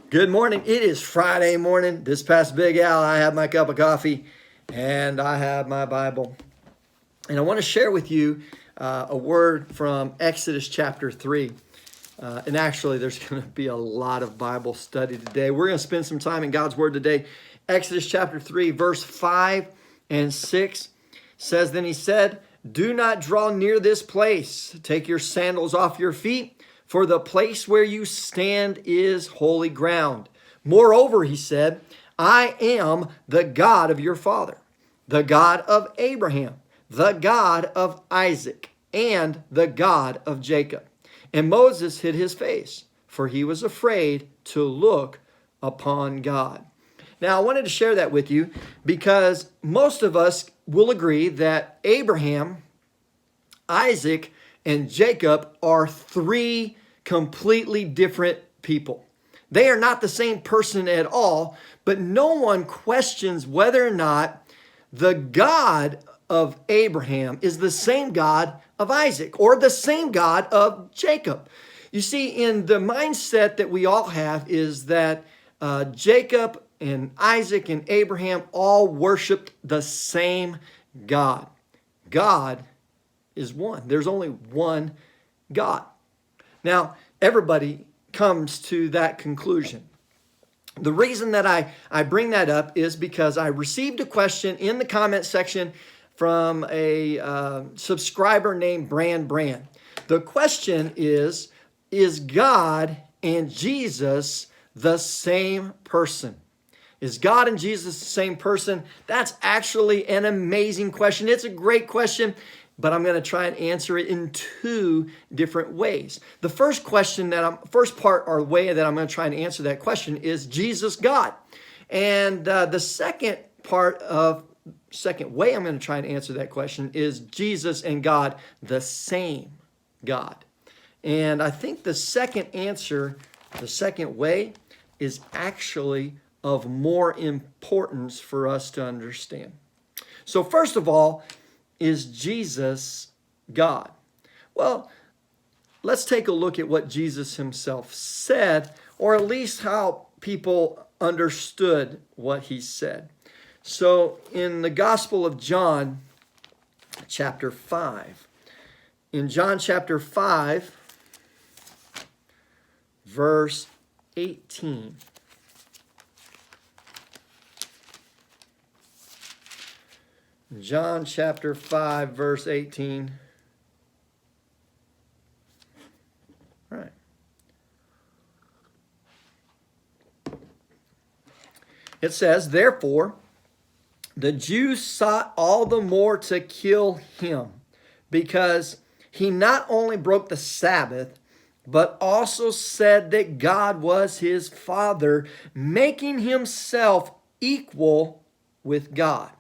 Good morning. It is Friday morning. This past Big Al, I have my cup of coffee and I have my Bible. And I want to share with you a word from Exodus chapter 3. And actually, there's going to be a lot of Bible study today. We're going to spend some time in God's Word today. Exodus chapter 3, verse 5 and 6 says, Then he said, Do not draw near this place. Take your sandals off your feet, for the place where you stand is holy ground. Moreover, he said, I am the God of your father, the God of Abraham, the God of Isaac, and the God of Jacob. And Moses hid his face, for he was afraid to look upon God. Now, I wanted to share that with you because most of us will agree that Abraham, Isaac, and Jacob are three completely different people. They are not the same person at all, but no one questions whether or not the God of Abraham is the same God of Isaac or the same God of Jacob. You see, in the mindset that we all have is that Jacob and Isaac and Abraham all worshiped the same God. God is one. There's only one God. Now, everybody comes to that conclusion. The reason that I bring that up is because I received a question in the comment section from a subscriber named Brand. The question is God and Jesus the same person? Is God and Jesus the same person? That's actually an amazing question. It's a great question, but I'm going to try and answer it in two different ways. The first question first part or way that I'm going to try and answer that question is Jesus God? And the second way I'm going to try and answer that question is Jesus and God the same God? And I think the second answer, the second way, is actually of more importance for us to understand. So first of all, is Jesus God? Well, let's take a look at what Jesus himself said, or at least how people understood what he said. So in the Gospel of John, chapter 5, in John chapter 5, verse 18, John chapter 5, verse 18. All right. It says, Therefore, the Jews sought all the more to kill him, because he not only broke the Sabbath, but also said that God was his Father, making himself equal with God.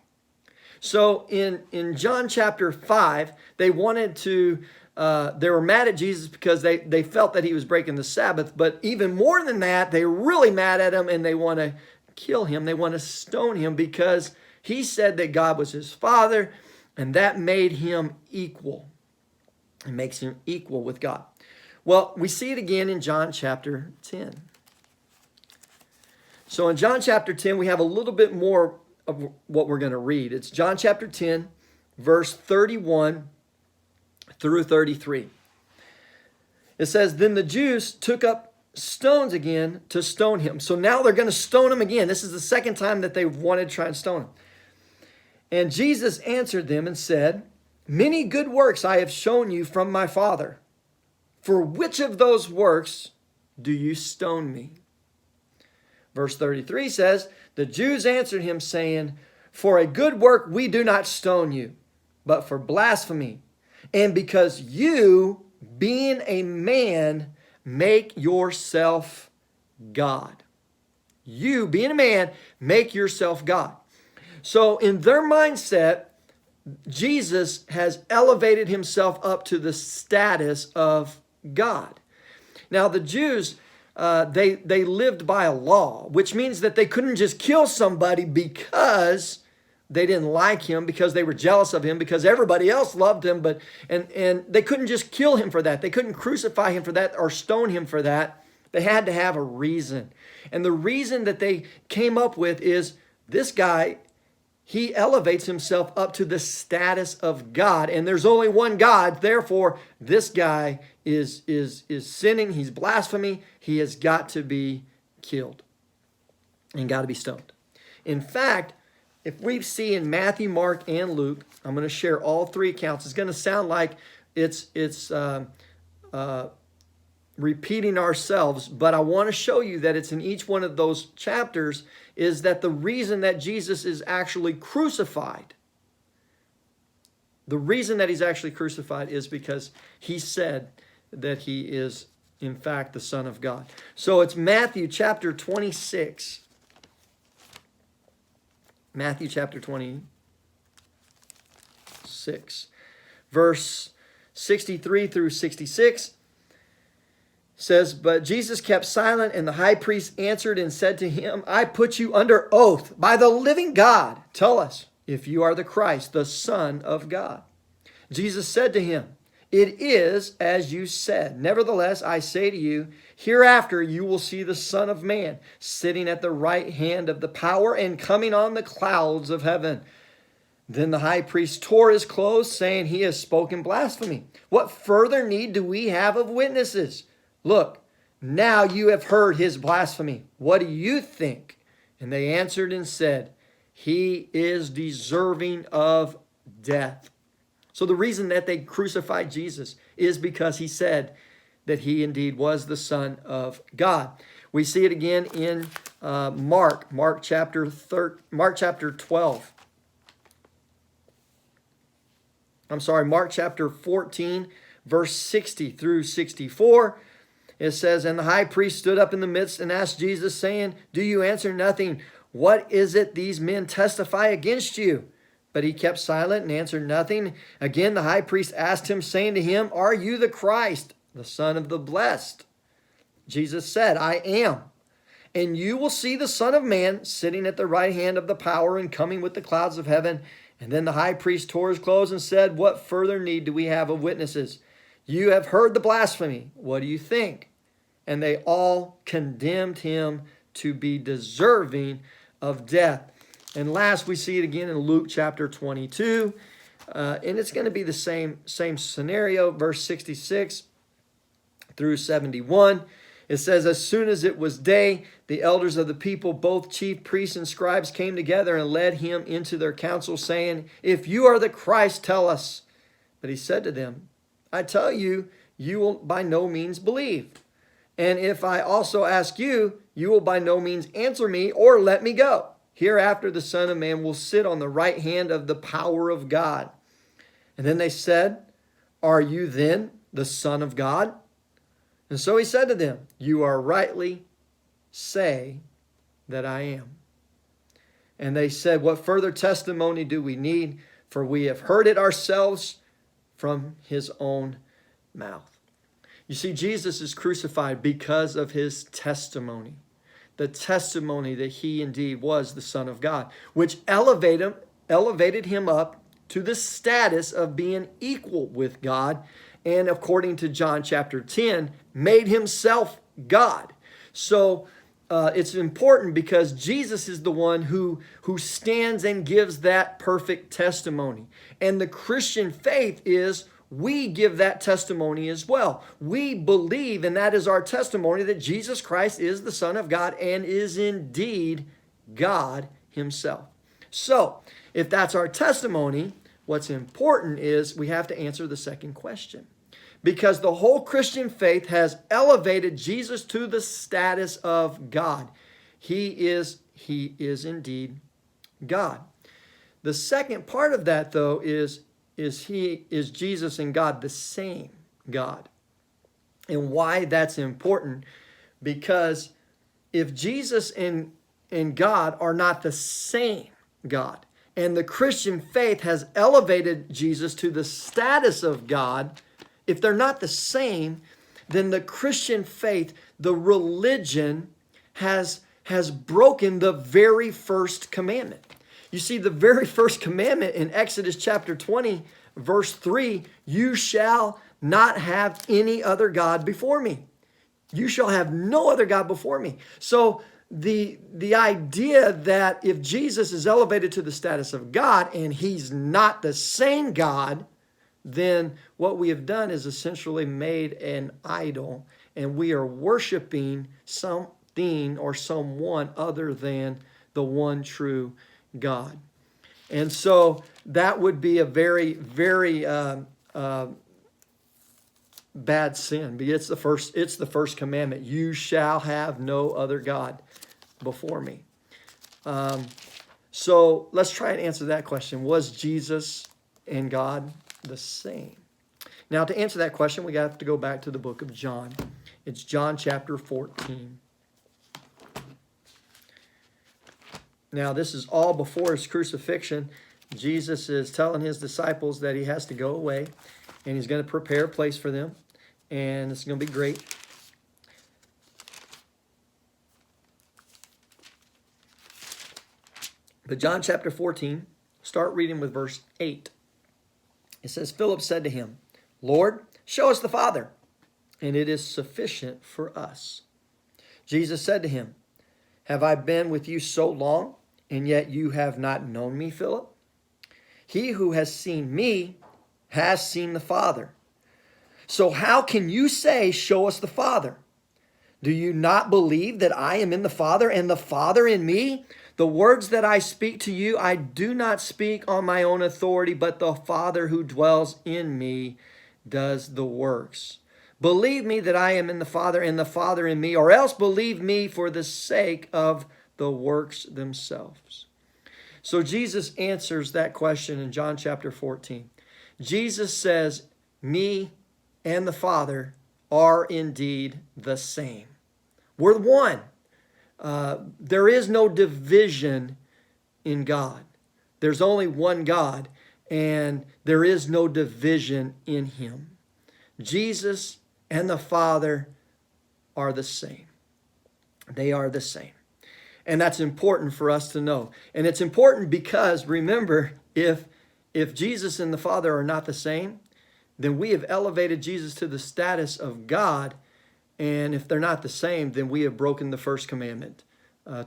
So in John chapter 5, they wanted to, they were mad at Jesus because they felt that he was breaking the Sabbath. But even more than that, they're really mad at him and they want to kill him. They want to stone him because he said that God was his Father, and that made him equal. It makes him equal with God. Well, we see it again in John chapter 10. So in John chapter 10, we have a little bit more of what we're going to read. It's John chapter 10, verse 31 through 33. It says, Then the Jews took up stones again to stone him. So now they're going to stone him again. This is the second time that they wanted to try and stone him. And Jesus answered them and said, Many good works I have shown you from my Father. For which of those works do you stone me? Verse 33 says, The Jews answered him, saying, For a good work we do not stone you, but for blasphemy, and because you, being a man, make yourself God. You, being a man, make yourself God. So in their mindset, Jesus has elevated himself up to the status of God. Now the Jews, they lived by a law, which means that they couldn't just kill somebody because they didn't like him, because they were jealous of him, because everybody else loved him, and they couldn't just kill him for that. They couldn't crucify him for that or stone him for that. They had to have a reason. And the reason that they came up with is this guy, he elevates himself up to the status of God. And there's only one God. Therefore, this guy is sinning. He's blasphemy. He has got to be killed and got to be stoned. In fact, if we see in Matthew, Mark, and Luke, I'm going to share all three accounts. It's going to sound like it's repeating ourselves, but I want to show you that it's in each one of those chapters is that the reason that Jesus is actually crucified, the reason that he's actually crucified is because he said that he is, in fact, the Son of God. So it's Matthew chapter 26. Matthew chapter 26, verse 63 through 66 says, "But Jesus kept silent, and the high priest answered and said to him, I put you under oath by the living God. Tell us if you are the Christ, the Son of God. Jesus said to him, It is as you said. Nevertheless, I say to you, hereafter you will see the Son of Man sitting at the right hand of the power and coming on the clouds of heaven. Then the high priest tore his clothes, saying, He has spoken blasphemy. What further need do we have of witnesses? Look, now you have heard his blasphemy. What do you think? And they answered and said, He is deserving of death." So the reason that they crucified Jesus is because he said that he indeed was the Son of God. We see it again in Mark chapter 12. Mark chapter 14, verse 60 through 64. It says, "And the high priest stood up in the midst and asked Jesus, saying, Do you answer nothing? What is it these men testify against you? But he kept silent and answered nothing. Again, the high priest asked him, saying to him, Are you the Christ, the Son of the Blessed? Jesus said, I am. And you will see the Son of Man sitting at the right hand of the power and coming with the clouds of heaven. And then the high priest tore his clothes and said, What further need do we have of witnesses? You have heard the blasphemy. What do you think? And they all condemned him to be deserving of death." And last, we see it again in Luke chapter 22. And it's going to be the same scenario, verse 66 through 71. It says, "As soon as it was day, the elders of the people, both chief priests and scribes, came together and led him into their council, saying, If you are the Christ, tell us. But he said to them, I tell you, you will by no means believe. And if I also ask you, you will by no means answer me or let me go. Hereafter the Son of Man will sit on the right hand of the power of God." And then they said, "Are you then the Son of God?" And so he said to them, "You are rightly say that I am." And they said, "What further testimony do we need? For we have heard it ourselves from his own mouth." You see, Jesus is crucified because of his testimony. The testimony that he indeed was the Son of God, which elevated him up to the status of being equal with God, and according to John chapter 10, made himself God. So it's important because Jesus is the one who stands and gives that perfect testimony. And the Christian faith is we give that testimony as well. We believe, and that is our testimony, that Jesus Christ is the Son of God and is indeed God himself. So, if that's our testimony, what's important is we have to answer the second question. Because the whole Christian faith has elevated Jesus to the status of God. He is indeed God. The second part of that, though, is Jesus and God the same God? And why that's important? Because if Jesus and God are not the same God, and the Christian faith has elevated Jesus to the status of God, if they're not the same, then the Christian faith, the religion, has broken the very first commandment. You see, the very first commandment in Exodus chapter 20, verse 3, "You shall not have any other God before me." You shall have no other God before me. So the idea that if Jesus is elevated to the status of God and he's not the same God, then what we have done is essentially made an idol, and we are worshiping something or someone other than the one true God. And so that would be a very, very bad sin. It's the first commandment. You shall have no other God before me. So let's try and answer that question. Was Jesus and God the same? Now, to answer that question, we have to go back to the book of John. It's John chapter 14. Now, this is all before his crucifixion. Jesus is telling his disciples that he has to go away, and he's going to prepare a place for them, and it's going to be great. But John chapter 14, start reading with verse 8. It says, Philip said to him, Lord, show us the Father, and it is sufficient for us. Jesus said to him, have I been with you so long, and yet you have not known me, Philip? He who has seen me has seen the Father. So how can you say, show us the Father? Do you not believe that I am in the Father and the Father in me? The words that I speak to you, I do not speak on my own authority, but the Father who dwells in me does the works. Believe me that I am in the Father and the Father in me, or else believe me for the sake of the works themselves. So Jesus answers that question in John chapter 14. Jesus says, me and the Father are indeed the same. We're one. There is no division in God. There's only one God, and there is no division in him. Jesus and the Father are the same. They are the same. And that's important for us to know. And it's important because, remember, if Jesus and the Father are not the same, then we have elevated Jesus to the status of God. And if they're not the same, then we have broken the first commandment,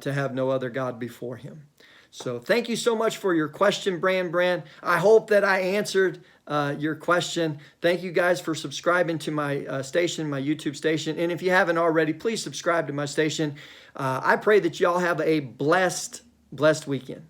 to have no other God before him. So thank you so much for your question, Brand. I hope that I answered your question. Thank you guys for subscribing to my station, my YouTube station. And if you haven't already, please subscribe to my station. I pray that y'all have a blessed weekend.